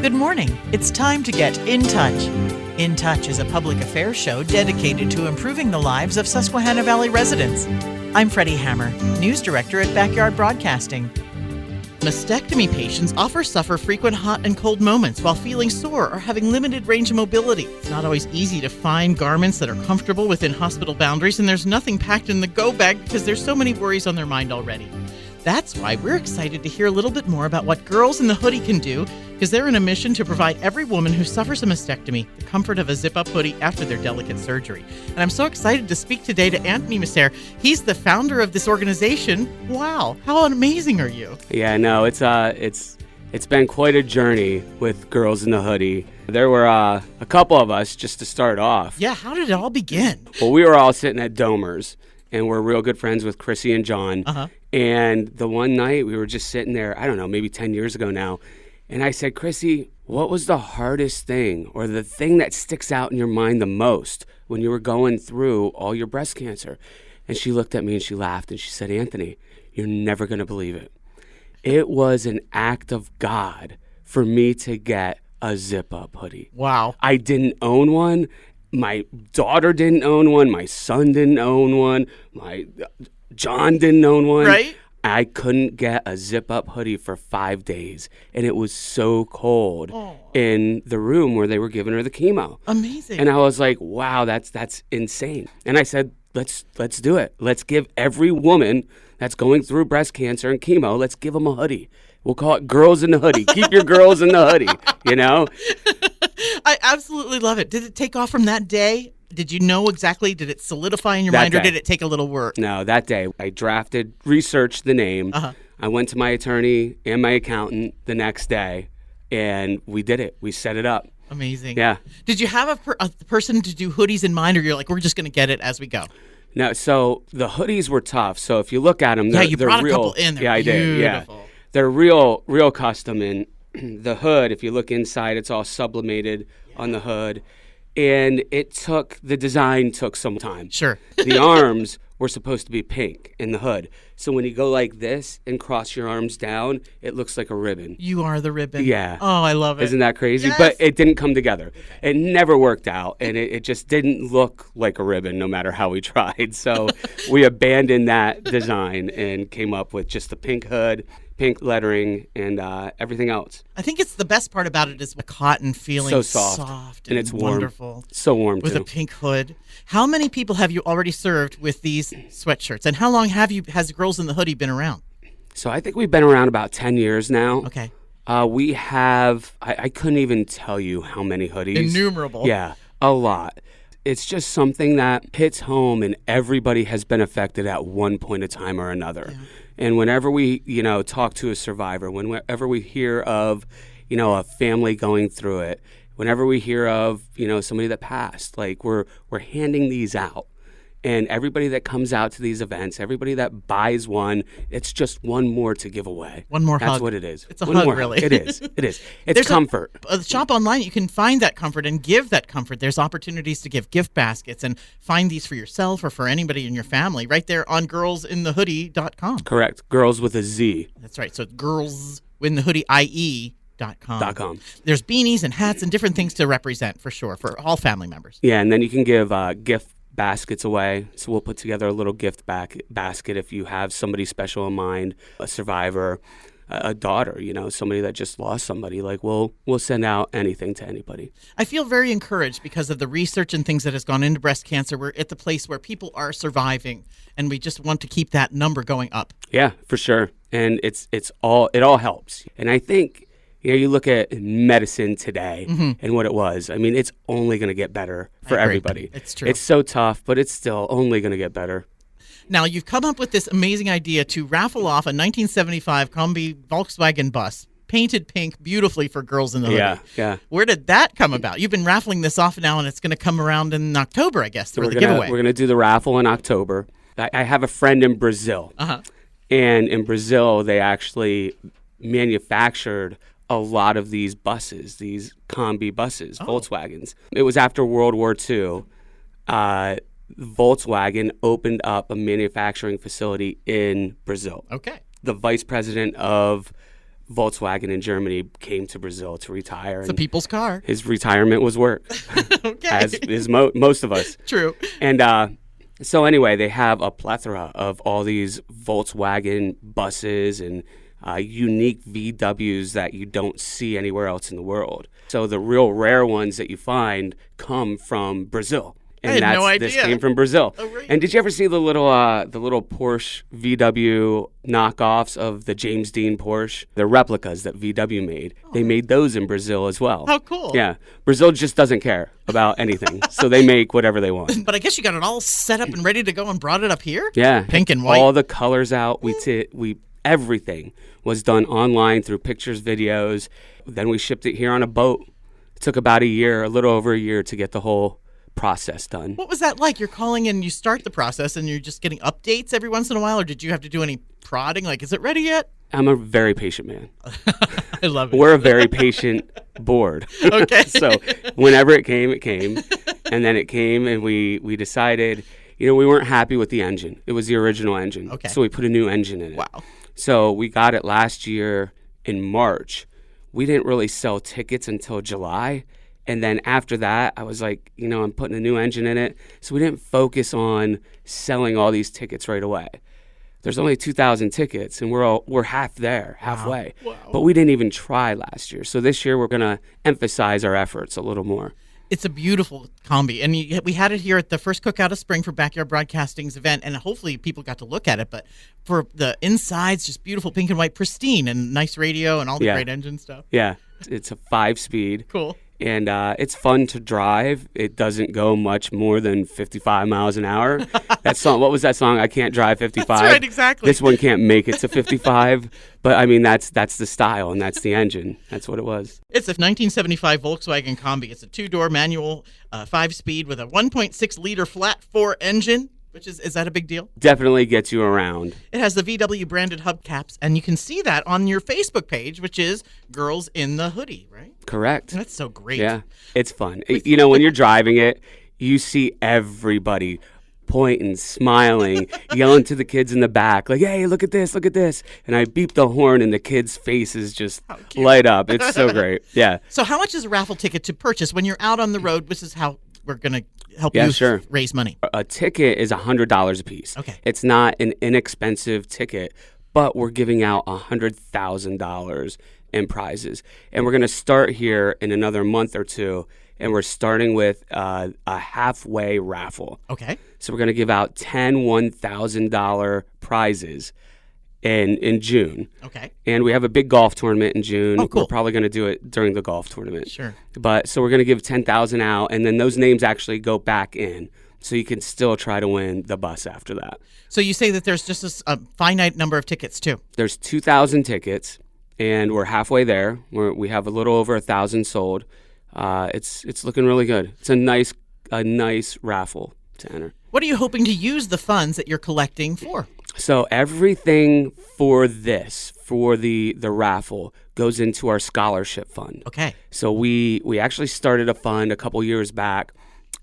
Good morning. It's time to get in touch. In Touch is a public affairs show dedicated to improving the lives of Susquehanna Valley residents. I'm Freddi Hammer, news director at Backyard Broadcasting. Mastectomy patients often suffer frequent hot and cold moments while feeling sore or having limited range of mobility. It's not always easy to find garments that are comfortable within hospital boundaries, and there's nothing packed in the go bag because there's so many worries on their mind already. That's why we're excited to hear a little bit more about what Girlz in the Hoodie can do, because they're in a mission to provide every woman who suffers a mastectomy the comfort of a zip-up hoodie after their delicate surgery. And I'm so excited to speak today to Anthony Mussare. He's the founder of this organization. Wow, how amazing are you? Yeah, no, it's been quite a journey with Girlz in the Hoodie. There were a couple of us just to start off. Yeah, how did it all begin? Well, we were all sitting at Domers, and we're real good friends with Chrissy and John. Uh-huh. And the one night we were just sitting there, I don't know, maybe 10 years ago now, and I said, Chrissy, what was the hardest thing or the thing that sticks out in your mind the most when you were going through all your breast cancer? And she looked at me and she laughed and she said, Anthony, you're never going to believe it. It was an act of God for me to get a zip-up hoodie. Wow. I didn't own one. My daughter didn't own one. My son didn't own one. John didn't own one. Right? I couldn't get a zip-up hoodie for 5 days, and it was so cold in the room where they were giving her the chemo. Amazing. And I was like, wow, that's insane. And I said, let's do it. Let's give every woman that's going through breast cancer and chemo, let's give them a hoodie. We'll call it Girlz in the Hoodie. Keep your girls in the hoodie, you know? I absolutely love it. Did it take off from that day? Did you know exactly? Did it solidify in your mind, or did it take a little work? No, that day I researched the name. Uh-huh. I went to my attorney and my accountant the next day, and we did it. We set it up. Amazing. Yeah. Did you have a person to do hoodies in mind, or you're like, we're just going to get it as we go? No, so the hoodies were tough. So if you look at them, they're brought real. A couple in. They're I did. Yeah, they're real custom. And the hood, if you look inside, it's all sublimated on the hood. And the design took some time. Sure. The arms were supposed to be pink in the hood. So when you go like this and cross your arms down, it looks like a ribbon. You are the ribbon. Yeah. Oh, I love it. Isn't that crazy? Yes. But it didn't come together. It never worked out. And it just didn't look like a ribbon no matter how we tried. So we abandoned that design and came up with just the pink hood, pink lettering, and everything else. I think it's the best part about it is the cotton feeling. So soft and it's warm. Wonderful. So warm, with too. a pink hood. How many people have you already served with these sweatshirts? And how long has Girlz in the Hoodie been around? So I think we've been around about 10 years now. Okay. We have, I couldn't even tell you how many hoodies. Innumerable. Yeah, a lot. It's just something that hits home, and everybody has been affected at one point in time or another. Yeah. And whenever we, talk to a survivor, whenever we hear of, a family going through it, whenever we hear of, somebody that passed, like we're handing these out. And everybody that comes out to these events, everybody that buys one, it's just one more to give away. One more hug. That's what it is. It's a one hug, more really. It is. It's comfort. A shop online, you can find that comfort and give that comfort. There's opportunities to give gift baskets and find these for yourself or for anybody in your family right there on girlzinthehoodie.com. Correct. Girlz with a Z. That's right. So it's girlzinthehoodie.com. There's beanies and hats and different things to represent for sure for all family members. Yeah, and then you can give gift baskets away. So we'll put together a little gift basket if you have somebody special in mind, a survivor, a daughter, somebody that just lost somebody. Like we'll send out anything to anybody. I feel very encouraged because of the research and things that has gone into breast cancer. We're at the place where people are surviving, and we just want to keep that number going up. Yeah, for sure. And it all helps. And I think you look at medicine today and what it was. I mean, it's only going to get better for everybody. It's true. It's so tough, but it's still only going to get better. Now, you've come up with this amazing idea to raffle off a 1975 Kombi Volkswagen bus, painted pink beautifully for Girlz in the Hoodie. Yeah. Where did that come about? You've been raffling this off now, and it's going to come around in October, I guess, for the giveaway. We're going to do the raffle in October. I have a friend in Brazil. Uh-huh. And in Brazil, they actually manufactured a lot of these buses, these Kombi buses, Volkswagens. It was after World War II. Volkswagen opened up a manufacturing facility in Brazil. Okay. The vice president of Volkswagen in Germany came to Brazil to retire. It's a people's car. His retirement was work, Okay. as is most of us. True. And so anyway, they have a plethora of all these Volkswagen buses and unique VWs that you don't see anywhere else in the world. So the real rare ones that you find come from Brazil. And I had no idea. This came from Brazil. Oh, right. And did you ever see the little Porsche VW knockoffs of the James Dean Porsche? The replicas that VW made. They made those in Brazil as well. How cool. Yeah. Brazil just doesn't care about anything. So they make whatever they want. But I guess you got it all set up and ready to go and brought it up here? Yeah. Pink and white. All the colors out. We everything was done online through pictures, videos. Then we shipped it here on a boat. It took about a little over a year to get the whole process done. What was that like? You're calling and you start the process and you're just getting updates every once in a while, or did you have to do any prodding? Like, is it ready yet? I'm a very patient man. I love it. We're a very patient board. Okay. So whenever it came. And then it came and we decided, we weren't happy with the engine. It was the original engine. Okay. So we put a new engine in it. Wow. So we got it last year in March. We didn't really sell tickets until July. And then after that, I was like, I'm putting a new engine in it. So we didn't focus on selling all these tickets right away. There's only 2,000 tickets, and we're halfway. Wow. But we didn't even try last year. So this year, we're going to emphasize our efforts a little more. It's a beautiful combi. And we had it here at the first Cookout of Spring for Backyard Broadcasting's event, and hopefully people got to look at it. But for the insides, just beautiful pink and white, pristine, and nice radio and all the great engine stuff. Yeah. It's a 5-speed. Cool. And it's fun to drive. It doesn't go much more than 55 miles an hour. That song, what was that song? I Can't Drive 55. That's right, exactly. This one can't make it to 55. But I mean, that's the style and that's the engine. That's what it was. It's a 1975 Volkswagen Combi. It's a 2-door manual, 5-speed with a 1.6-liter flat-4 engine. Which is that a big deal? Definitely gets you around. It has the VW branded hubcaps, and you can see that on your Facebook page, which is Girls in the Hoodie, right? Correct. That's so great. Yeah, it's fun. When you're driving it, you see everybody pointing, smiling, yelling to the kids in the back, like, hey, look at this. And I beep the horn, and the kids' faces just light up. It's so great. Yeah. So how much is a raffle ticket to purchase when you're out on the road? This is how we're going to help raise money. A ticket is $100 a piece. Okay. It's not an inexpensive ticket, but we're giving out $100,000 in prizes. And we're going to start here in another month or two, and we're starting with a halfway raffle. Okay. So we're going to give out 10 $1,000 prizes in June. Okay. And we have a big golf tournament in June. Oh, cool. We're probably going to do it during the golf tournament. Sure. But so we're going to give 10,000 out, and then those names actually go back in. So you can still try to win the bus after that. So you say that there's just a finite number of tickets, too. There's 2,000 tickets, and we're halfway there. We have a little over 1,000 sold. It's looking really good. It's a nice raffle to enter. What are you hoping to use the funds that you're collecting for? So everything for the raffle goes into our scholarship fund. Okay. So we actually started a fund a couple years back,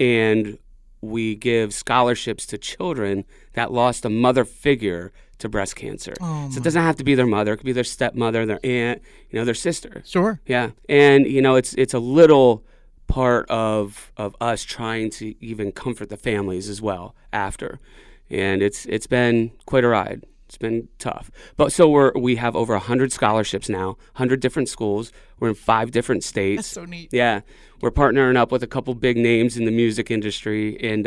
and we give scholarships to children that lost a mother figure to breast cancer. Oh, so it doesn't have to be their mother. It could be their stepmother, their aunt, their sister. Sure. Yeah. And, it's a little part of us trying to even comfort the families as well after. And it's been quite a ride. It's been tough. But so we have over 100 scholarships now, 100 different schools. We're in 5 different states. That's so neat. Yeah. We're partnering up with a couple big names in the music industry, and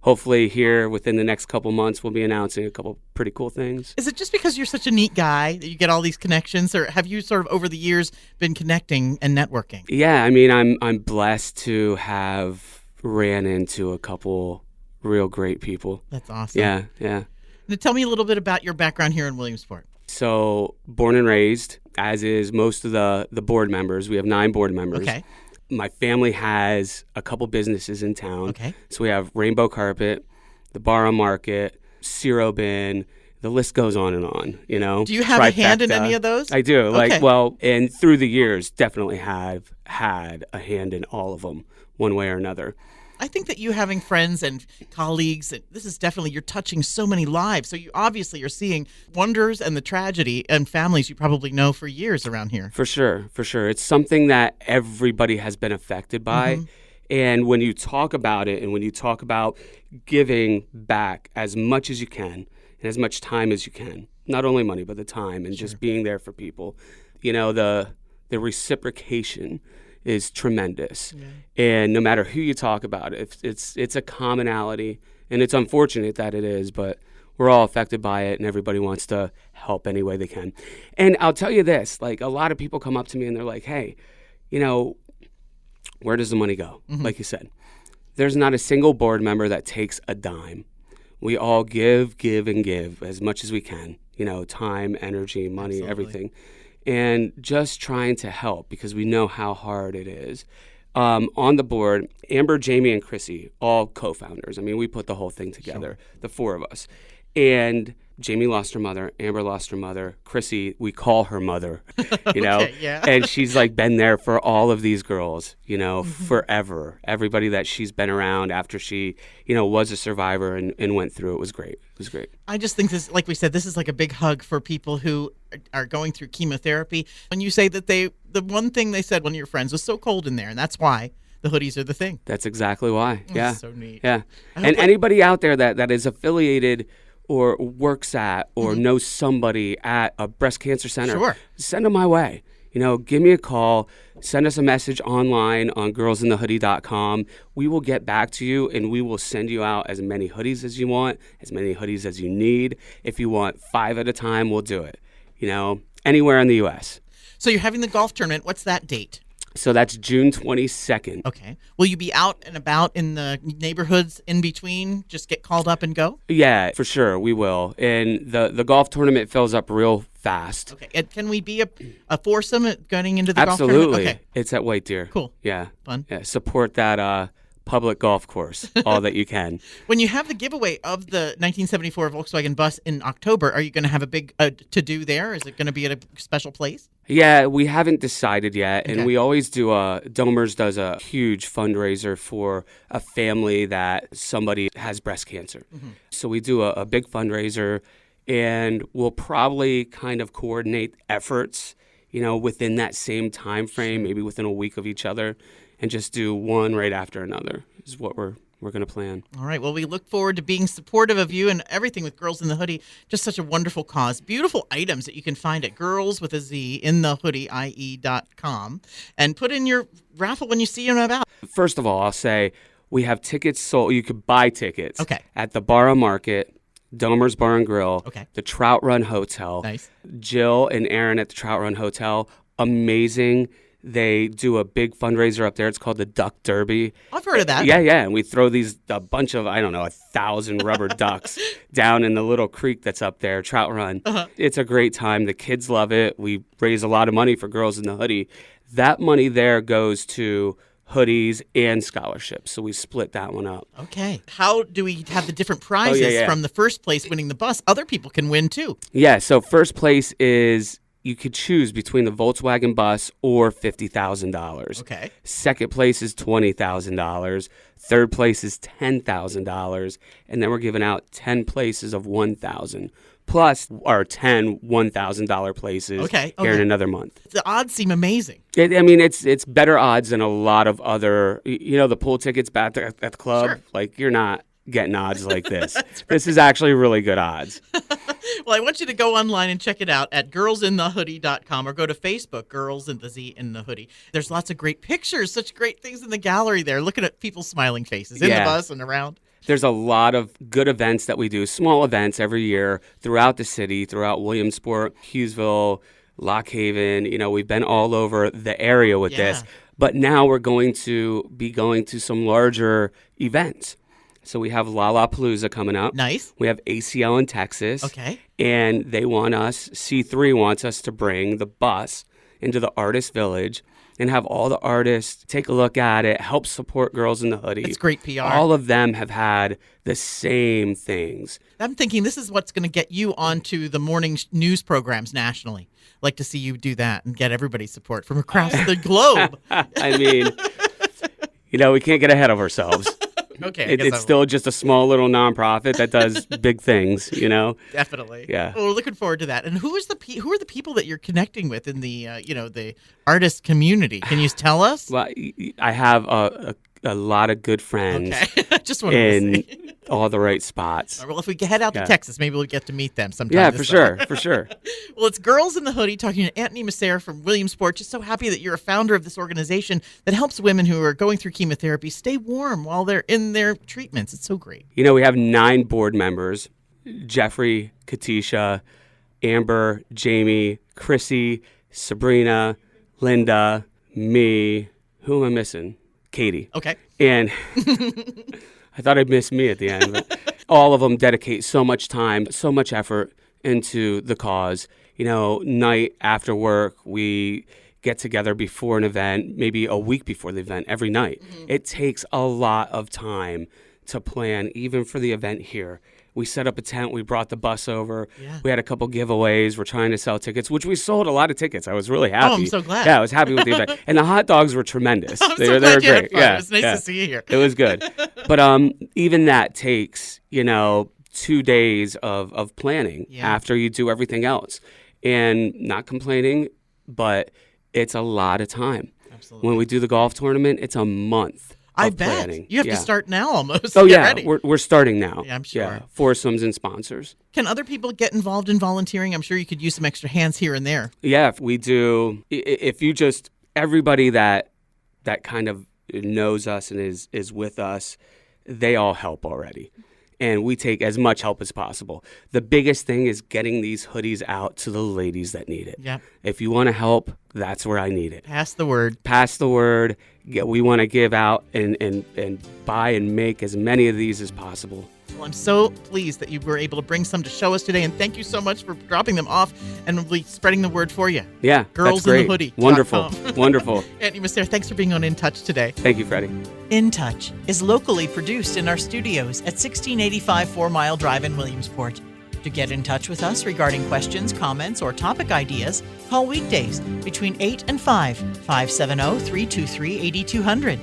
hopefully here within the next couple months we'll be announcing a couple pretty cool things. Is it just because you're such a neat guy that you get all these connections, or have you sort of over the years been connecting and networking? Yeah, I mean, I'm blessed to have ran into a couple real great people. That's awesome. Yeah. Now tell me a little bit about your background here in Williamsport. So born and raised, as is most of the board members. We have 9 board members. Okay. My family has a couple businesses in town. Okay. So we have Rainbow Carpet, the Bar on Market, Zero Bin. The list goes on and on, Do you have a hand in any of those? I do. Okay. And through the years, definitely have had a hand in all of them, one way or another. I think that you having friends and colleagues, and this is definitely, you're touching so many lives. So you obviously are seeing wonders and the tragedy and families you probably know for years around here. For sure, for sure. It's something that everybody has been affected by. And when you talk about it and when you talk about giving back as much as you can and as much time as you can, not only money, but the time and just being there for people, the reciprocation is tremendous. And no matter who you talk about, it's a commonality, and it's unfortunate that it is, but we're all affected by it, and everybody wants to help any way they can. And I'll tell you this, like, a lot of people come up to me and they're like, hey, where does the money go? Like you said, there's not a single board member that takes a dime. We all give, and give as much as we can, time, energy, money, everything. And just trying to help because we know how hard it is. On the board, Amber, Jamie, and Chrissy, all co-founders. I mean, we put the whole thing together, the four of us. And Jamie lost her mother, Amber lost her mother, Chrissy, we call her mother, and she's like been there for all of these girls, forever. Everybody that she's been around after she, was a survivor and went through it was great. It was great. I just think this, like we said, this is like a big hug for people who are going through chemotherapy. When you say that the one thing they said, one of your friends, was so cold in there, and that's why the hoodies are the thing. That's exactly why. Yeah. So neat. Yeah. And anybody out there that is affiliated or works at or knows somebody at a breast cancer center, send them my way. Give me a call, send us a message online on girlsinthehoodie.com. We will get back to you, and we will send you out as many hoodies as you want, as many hoodies as you need. If you want 5 at a time, we'll do it, anywhere in the U.S. So you're having the golf tournament. What's that date? So that's June 22nd. Okay. Will you be out and about in the neighborhoods in between? Just get called up and go? Yeah, for sure. We will. And the golf tournament fills up real fast. Okay. And can we be a foursome getting into the golf tournament? Absolutely. Okay. It's at White Deer. Cool. Yeah. Fun. Yeah. Support that public golf course all that you can. When you have the giveaway of the 1974 Volkswagen bus in October, are you going to have a big to-do there? Is it going to be at a special place? Yeah, we haven't decided yet, and we always do Domers does a huge fundraiser for a family that somebody has breast cancer. So we do a big fundraiser, and we'll probably kind of coordinate efforts, within that same time frame, maybe within a week of each other, and just do one right after another is what we're going to plan. All right. Well, we look forward to being supportive of you and everything with Girls in the Hoodie. Just such a wonderful cause. Beautiful items that you can find at Girlz with a Z in the hoodie, IE.com. And put in your raffle when you see them about. First of all, I'll say we have tickets sold. You could buy tickets at the Borough Market, Domer's Bar and Grill, the Trout Run Hotel. Nice. Jill and Aaron at the Trout Run Hotel. Amazing. They do a big fundraiser up there. It's called the Duck Derby. I've heard of that. Yeah. And we throw a bunch of, 1,000 rubber ducks down in the little creek that's up there, Trout Run. It's a great time. The kids love it. We raise a lot of money for Girls in the Hoodie. That money there goes to hoodies and scholarships. So we split that one up. Okay. How do we have the different prizes from the first place winning the bus? Other people can win too. Yeah. So first place is... You could choose between the Volkswagen bus or $50,000. Okay. Second place is $20,000. Third place is $10,000. And then we're giving out 10 places of $1,000. Plus our 10 $1,000 places here in another month. The odds seem amazing. It's better odds than a lot of other, the pool tickets back at the club. Sure. Like, you're not getting odds like this. Right. This is actually really good odds. Well, I want you to go online and check it out at girlsinthehoodie.com or go to Facebook, Girls in the Z in the Hoodie. There's lots of great pictures, such great things in the gallery there. Looking at people's smiling faces in the bus and around. There's a lot of good events that we do, small events every year throughout the city, throughout Williamsport, Hughesville, Lock Haven. We've been all over the area with this. But now we're going to be going to some larger events. So we have Lollapalooza coming up. Nice. We have ACL in Texas. Okay. And they want us, C3 wants us to bring the bus into the Artist Village and have all the artists take a look at it, help support Girls in the Hoodie. It's great PR. All of them have had the same things. I'm thinking this is what's going to get you onto the morning news programs nationally. I'd like to see you do that and get everybody's support from across the globe. We can't get ahead of ourselves. Okay. It's still just a small little nonprofit that does big things, Definitely. Yeah. Well, we're looking forward to that. And who are the people that you're connecting with in the the artist community? Can you tell us? Well, I have a lot of good friends Okay. Just want to in see. all the right spots. Well, if we head out to Yeah. Texas, maybe we'll get to meet them sometime. Yeah, this for summer. sure, for sure. Well, it's Girlz in the Hoodie talking to Anthony Mussare from Williamsport. Just so happy that you're a founder of this organization that helps women who are going through chemotherapy stay warm while they're in their treatments. It's so great. We have 9 board members: Jeffrey, Katisha, Amber, Jamie, Chrissy, Sabrina, Linda, me. Who am I missing? Katie. Okay. And I thought I'd miss me at the end. But all of them dedicate so much time, so much effort into the cause. Night after work, we get together before an event, maybe a week before the event, every night. Mm-hmm. It takes a lot of time to plan, even for the event here. We set up a tent. We brought the bus over. Yeah. We had a couple giveaways. We're trying to sell tickets, which we sold a lot of tickets. I was really happy. Oh, I'm so glad. Yeah, I was happy with the event. And the hot dogs were tremendous. I'm they so were glad you had great. fun. Yeah, It was nice to see you here. It was good. But even that takes, 2 days of planning after you do everything else. And not complaining, but it's a lot of time. Absolutely. When we do the golf tournament, it's a month. I of bet. planning. You have to start now almost. Oh, Get yeah. ready. We're starting now. Yeah, I'm sure. Yeah, foursomes and sponsors. Can other people get involved in volunteering? I'm sure you could use some extra hands here and there. Yeah, if we do. If you just, everybody that kind of knows us and is with us, they all help already. And we take as much help as possible. The biggest thing is getting these hoodies out to the ladies that need it. Yep. If you want to help, that's where I need it. Pass the word. Pass the word. We want to give out and buy and make as many of these as possible. Well, I'm so pleased that you were able to bring some to show us today, and thank you so much for dropping them off and we'll be spreading the word for you. Yeah, Girlz that's great. in the Hoodie. Wonderful, wonderful. Anthony Mussare, thanks for being on In Touch today. Thank you, Freddi. In Touch is locally produced in our studios at 1685 4 Mile Drive in Williamsport. To get in touch with us regarding questions, comments, or topic ideas, call weekdays between 8 and 5, 570-323-8200.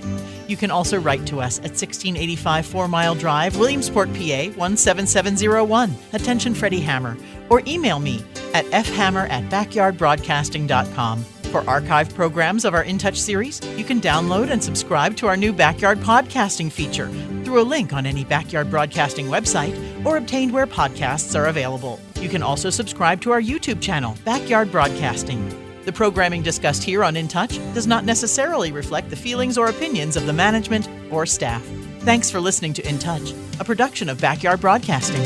You can also write to us at 1685 4 Mile Drive, Williamsport, PA 17701. Attention Freddi Hammer. Or email me at fhammer@backyardbroadcasting.com. For archived programs of our In Touch series, you can download and subscribe to our new Backyard Podcasting feature through a link on any Backyard Broadcasting website or obtained where podcasts are available. You can also subscribe to our YouTube channel, Backyard Broadcasting. The programming discussed here on In Touch does not necessarily reflect the feelings or opinions of the management or staff. Thanks for listening to In Touch, a production of Backyard Broadcasting.